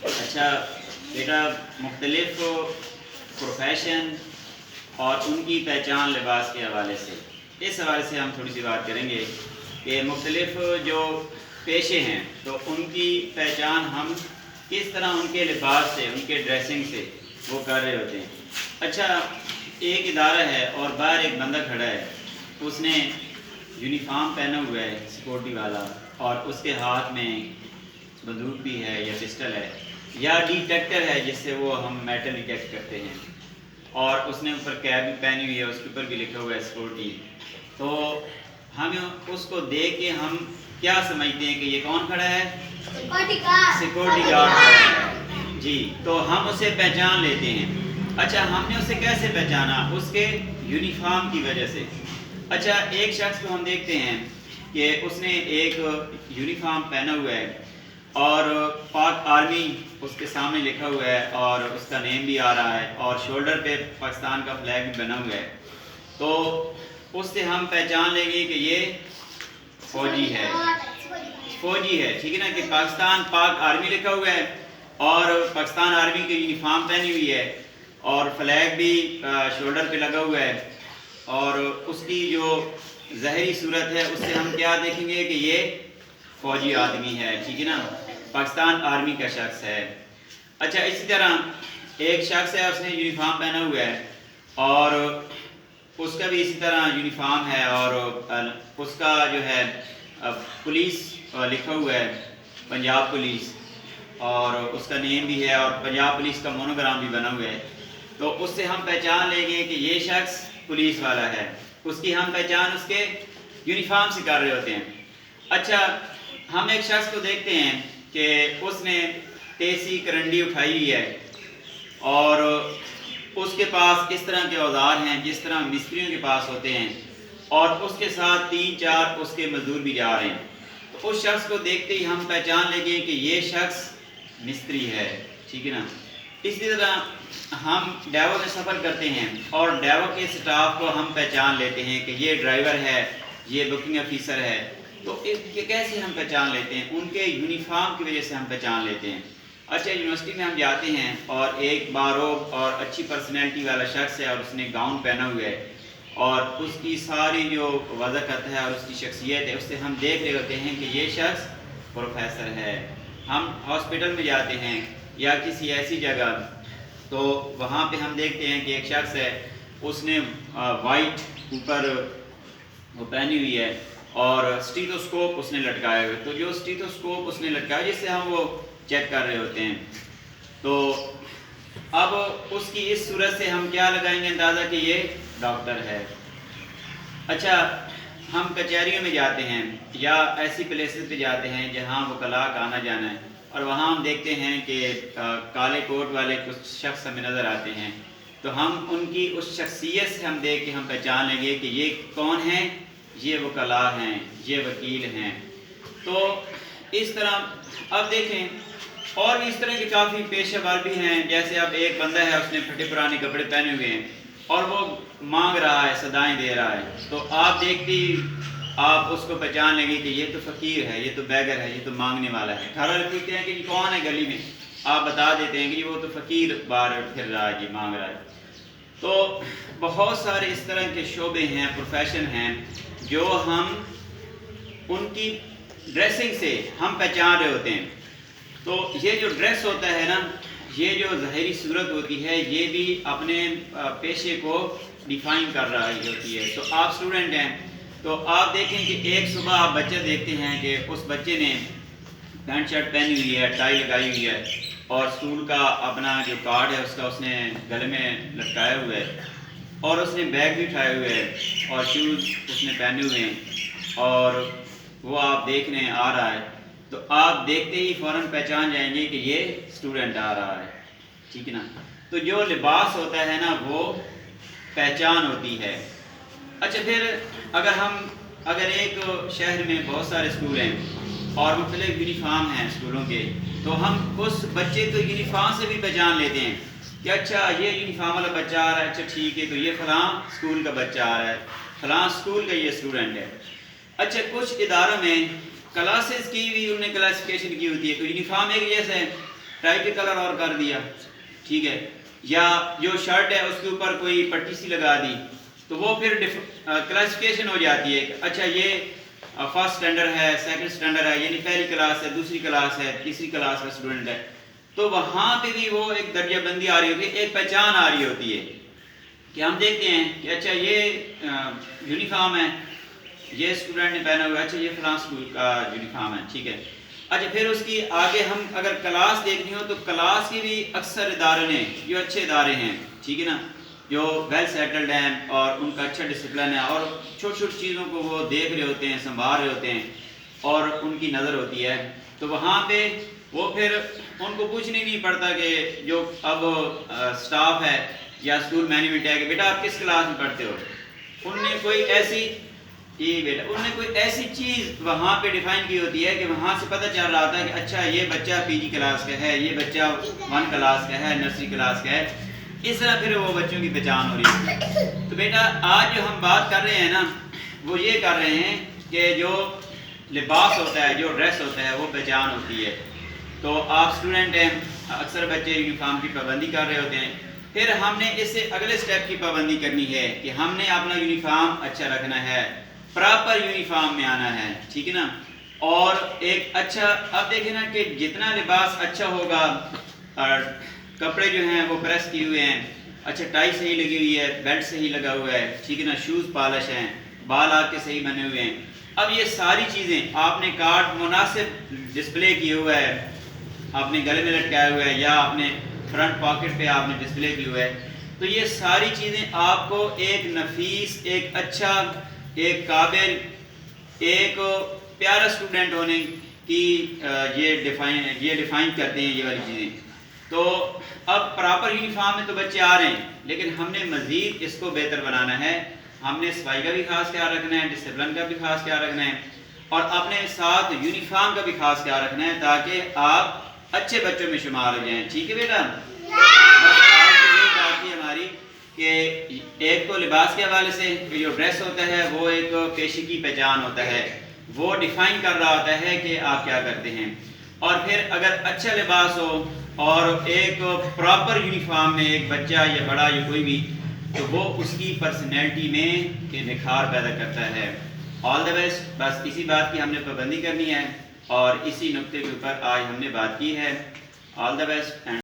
اچھا بیٹا، مختلف پروفیشن اور ان کی پہچان لباس کے حوالے سے، اس حوالے سے ہم تھوڑی سی بات کریں گے کہ مختلف جو پیشے ہیں تو ان کی پہچان ہم کس طرح ان کے لباس سے، ان کے ڈریسنگ سے وہ کر رہے ہوتے ہیں۔ اچھا، ایک ادارہ ہے اور باہر ایک بندہ کھڑا ہے، اس نے یونیفارم پہنا ہوا ہے سیکورٹی والا، اور اس کے ہاتھ میں بندوق بھی ہے یا پسٹل ہے یا ڈیٹیکٹر ہے جس سے وہ ہم میٹل ڈیٹیکٹ کرتے ہیں، اور اس نے اوپر کیپ بھی پہنی ہوئی ہے، اس کے اوپر بھی لکھا ہوا ہے سیکورٹی۔ تو ہم اس کو دیکھ کے ہم کیا سمجھتے ہیں کہ یہ کون کھڑا ہے؟ سیکورٹی گارڈ کھڑا ہے جی، تو ہم اسے پہچان لیتے ہیں۔ اچھا، ہم نے اسے کیسے پہچانا؟ اس کے یونیفارم کی وجہ سے۔ اچھا، ایک شخص کو ہم دیکھتے ہیں کہ اس نے ایک یونیفارم پہنا ہوا ہے اور پاک آرمی اس کے سامنے لکھا ہوا ہے اور اس کا نیم بھی آ رہا ہے اور شولڈر پہ پاکستان کا فلیگ بھی بنا ہوا ہے، تو اس سے ہم پہچان لیں گے کہ یہ فوجی ہے، ٹھیک ہے نا، کہ پاکستان پاک آرمی لکھا ہوا ہے اور پاکستان آرمی کی یونیفارم پہنی ہوئی ہے اور فلیگ بھی شولڈر پہ لگا ہوا ہے، اور اس کی جو ظاہری صورت ہے اس سے ہم کیا دیکھیں گے کہ یہ فوجی آدمی ہے، ٹھیک ہے نا، پاکستان آرمی کا شخص ہے۔ اچھا، اسی طرح ایک شخص ہے، اس نے یونیفارم پہنا ہوا ہے اور اس کا بھی اسی طرح یونیفارم ہے اور اس کا جو ہے پولیس لکھا ہوا ہے، پنجاب پولیس، اور اس کا نیم بھی ہے اور پنجاب پولیس کا مونوگرام بھی بنا ہوا ہے، تو اس سے ہم پہچان لیں گے کہ یہ شخص پولیس والا ہے۔ اس کی ہم پہچان اس کے یونیفارم سے کر رہے ہوتے ہیں۔ اچھا، ہم ایک شخص کو دیکھتے ہیں کہ اس نے تیسی کرنڈی اٹھائی ہوئی ہے اور اس کے پاس اس طرح کے اوزار ہیں جس طرح مستریوں کے پاس ہوتے ہیں، اور اس کے ساتھ 3-4 اس کے مزدور بھی جا رہے ہیں، تو اس شخص کو دیکھتے ہی ہم پہچان لیں گے کہ یہ شخص مستری ہے، ٹھیک ہے نا۔ اسی طرح ہم ڈیوو میں سفر کرتے ہیں اور ڈیوو کے سٹاف کو ہم پہچان لیتے ہیں کہ یہ ڈرائیور ہے، یہ بکنگ آفیسر ہے، تو یہ کیسے ہم پہچان لیتے ہیں؟ ان کے یونیفارم کی وجہ سے ہم پہچان لیتے ہیں۔ اچھا، یونیورسٹی میں ہم جاتے ہیں اور ایک باروب اور اچھی پرسنالٹی والا شخص ہے اور اس نے گاؤن پہنا ہوا ہے اور اس کی ساری جو وضاحت ہے اور اس کی شخصیت ہے اس سے ہم دیکھ رہے ہوتے ہیں کہ یہ شخص پروفیسر ہے۔ ہم ہاسپٹل میں جاتے ہیں یا کسی ایسی جگہ، تو وہاں پہ ہم دیکھتے ہیں کہ ایک شخص ہے، اس نے وائٹ اوپر وہ پہنی ہوئی ہے اور اسٹیتھوسکوپ اس نے لٹکایا ہوئے، تو جو اسٹیتھوسکوپ اس نے لٹکایا جس سے ہم وہ چیک کر رہے ہوتے ہیں، تو اب اس کی اس صورت سے ہم کیا لگائیں گے اندازہ کہ یہ ڈاکٹر ہے۔ اچھا، ہم کچہریوں میں جاتے ہیں یا ایسی پلیسز پہ جاتے ہیں جہاں وکلاء کا آنا جانا ہے، اور وہاں ہم دیکھتے ہیں کہ کالے کوٹ والے کچھ شخص ہمیں نظر آتے ہیں، تو ہم ان کی اس شخصیت سے ہم دیکھ کے ہم پہچان لیں گے کہ یہ کون ہیں، یہ وکلاء ہیں، یہ وکیل ہیں۔ تو اس طرح اب دیکھیں اور بھی اس طرح کے کافی پیشہ ور بھی ہیں، جیسے اب ایک بندہ ہے، اس نے پھٹے پرانے کپڑے پہنے ہوئے ہیں اور وہ مانگ رہا ہے، صدائیں دے رہا ہے، تو آپ دیکھتے ہی آپ اس کو پہچان لیں گے کہ یہ تو فقیر ہے، یہ تو بیگر ہے، یہ تو مانگنے والا ہے۔ گھر والے پوچھتے ہیں کہ یہ کون ہے گلی میں، آپ بتا دیتے ہیں کہ وہ تو فقیر باہر پھر رہا ہے، یہ مانگ رہا ہے۔ تو بہت سارے اس طرح کے شعبے ہیں، پروفیشن ہیں جو ہم ان کی ڈریسنگ سے ہم پہچان رہے ہوتے ہیں۔ تو یہ جو ڈریس ہوتا ہے نا، یہ جو ظاہری صورت ہوتی ہے، یہ بھی اپنے پیشے کو ڈیفائن کر رہا ہوتی ہے۔ تو آپ اسٹوڈنٹ ہیں تو آپ دیکھیں کہ ایک صبح آپ بچہ دیکھتے ہیں کہ اس بچے نے پینٹ شرٹ پہنی ہوئی ہے، ٹائی لگائی ہوئی ہے اور اسکول کا اپنا جو کارڈ ہے اس نے گلے میں لٹکایا ہوا ہے اور اس نے بیگ بھی اٹھائے ہوئے ہے اور شوز اس نے پہنے ہوئے ہیں اور وہ آپ دیکھنے آ رہا ہے، تو آپ دیکھتے ہی فوراً پہچان جائیں گے کہ یہ اسٹوڈنٹ آ رہا ہے، ٹھیک ہے نا۔ تو جو لباس ہوتا ہے نا وہ پہچان ہوتی ہے۔ اچھا، پھر اگر ایک شہر میں بہت سارے اسکول ہیں اور مختلف یونیفارم ہیں اسکولوں کے، تو ہم اس بچے کو یونیفارم سے بھی پہچان لیتے ہیں کہ اچھا یہ یونیفارم والا بچہ آ رہا ہے، اچھا ٹھیک ہے، تو یہ فلاں اسکول کا بچہ آ رہا ہے، فلاں اسکول کا یہ اسٹوڈنٹ ہے۔ اچھا، کچھ اداروں میں کلاسز کی بھی انہوں نے کلاسیفیکیشن کی ہوتی ہے، تو یونیفارم ایک جیسا ہے ٹائی کے کلر اور کر دیا، ٹھیک ہے، یا جو شرٹ ہے اس کے اوپر کوئی پٹی سی لگا دی، تو وہ پھر کلاسیفیکیشن ہو جاتی ہے کہ اچھا یہ فرسٹ اسٹینڈرڈ ہے، سیکنڈ اسٹینڈرڈ ہے، یعنی پہلی کلاس ہے، دوسری کلاس ہے، تیسری کلاس کا اسٹوڈنٹ ہے. تو وہاں پہ بھی وہ ایک درجہ بندی آ رہی ہوتی ہے، ایک پہچان آ رہی ہوتی ہے کہ ہم دیکھتے ہیں کہ اچھا یہ یونیفارم ہے، یہ اسٹوڈنٹ نے پہنا ہوا ہے، اچھا یہ فلاں اسکول کا یونیفارم ہے، ٹھیک ہے. اچھا پھر اس کی آگے ہم اگر کلاس دیکھنی ہو تو کلاس کی بھی اکثر ادارے ہیں جو اچھے ادارے ہیں، ٹھیک ہے نا، جو ویل سیٹلڈ ہیں اور ان کا اچھا ڈسپلن ہے اور چھوٹی چھوٹی چیزوں کو وہ دیکھ رہے ہوتے ہیں، سنبھال رہے ہوتے ہیں اور ان کی نظر ہوتی ہے. تو وہاں پہ وہ پھر ان کو پوچھنا ہی نہیں پڑتا کہ جو اب سٹاف ہے یا اسکول مینجمنٹ ہے کہ بیٹا آپ کس کلاس میں پڑھتے ہو، ان نے کوئی ایسی بیٹا ان نے کوئی ایسی چیز وہاں پہ ڈیفائن کی ہوتی ہے کہ وہاں سے پتہ چل رہا تھا کہ اچھا یہ بچہ پی جی کلاس کا ہے، یہ بچہ 1 کلاس کا ہے، نرسری کلاس کا ہے. اس طرح پھر وہ بچوں کی پہچان ہو رہی ہے. تو بیٹا آج جو ہم بات کر رہے ہیں نا وہ یہ کر رہے ہیں کہ جو لباس ہوتا ہے، جو ڈریس ہوتا ہے، وہ پہچان ہوتی ہے. تو آپ اسٹوڈنٹ ہیں، اکثر بچے یونیفارم کی پابندی کر رہے ہوتے ہیں. پھر ہم نے اس سے اگلے سٹیپ کی پابندی کرنی ہے کہ ہم نے اپنا یونیفارم اچھا رکھنا ہے، پراپر یونیفارم میں آنا ہے، ٹھیک ہے نا. اور ایک اچھا اب دیکھیں نا کہ جتنا لباس اچھا ہوگا، اور کپڑے جو ہیں وہ پریس کیے ہوئے ہیں، اچھا ٹائی صحیح لگی ہوئی ہے، بیلٹ صحیح لگا ہوا ہے، ٹھیک ہے نا، شوز پالش ہیں، بال آپ کے صحیح بنے ہوئے ہیں. اب یہ ساری چیزیں آپ نے کارڈ مناسب ڈسپلے کیے ہوا ہے، آپ نے گلے میں لٹکایا ہوا ہے یا آپ نے فرنٹ پاکٹ پہ آپ نے ڈسپلے کیا ہوا ہے. تو یہ ساری چیزیں آپ کو ایک نفیس، ایک اچھا، ایک قابل، ایک پیارا اسٹوڈنٹ ہونے کی یہ ڈیفائن کرتے ہیں یہ والی چیزیں. تو اب پراپر یونیفارم میں تو بچے آ رہے ہیں، لیکن ہم نے مزید اس کو بہتر بنانا ہے. ہم نے صفائی کا بھی خاص خیال رکھنا ہے، ڈسپلن کا بھی خاص خیال رکھنا ہے، اور اپنے ساتھ یونیفارم کا بھی خاص خیال رکھنا ہے تاکہ آپ اچھے بچوں میں شمار ہو جائیں. ٹھیک ہے بیٹا، بس آج کی یہ بات تھی ہماری کہ ایک تو لباس کے حوالے سے جو ڈریس ہوتا ہے وہ ایک پیشے کی پہچان ہوتا ہے، وہ ڈیفائن کر رہا ہوتا ہے کہ آپ کیا کرتے ہیں. اور پھر اگر اچھا لباس ہو اور ایک پراپر یونیفارم میں ایک بچہ یا بڑا یا کوئی بھی، تو وہ اس کی پرسنالٹی میں نکھار پیدا کرتا ہے. آل دا بیسٹ. بس اسی بات کی ہم نے پابندی کرنی ہے اور اسی نقطے کے اوپر آج ہم نے بات کی ہے. آل دا بیسٹ.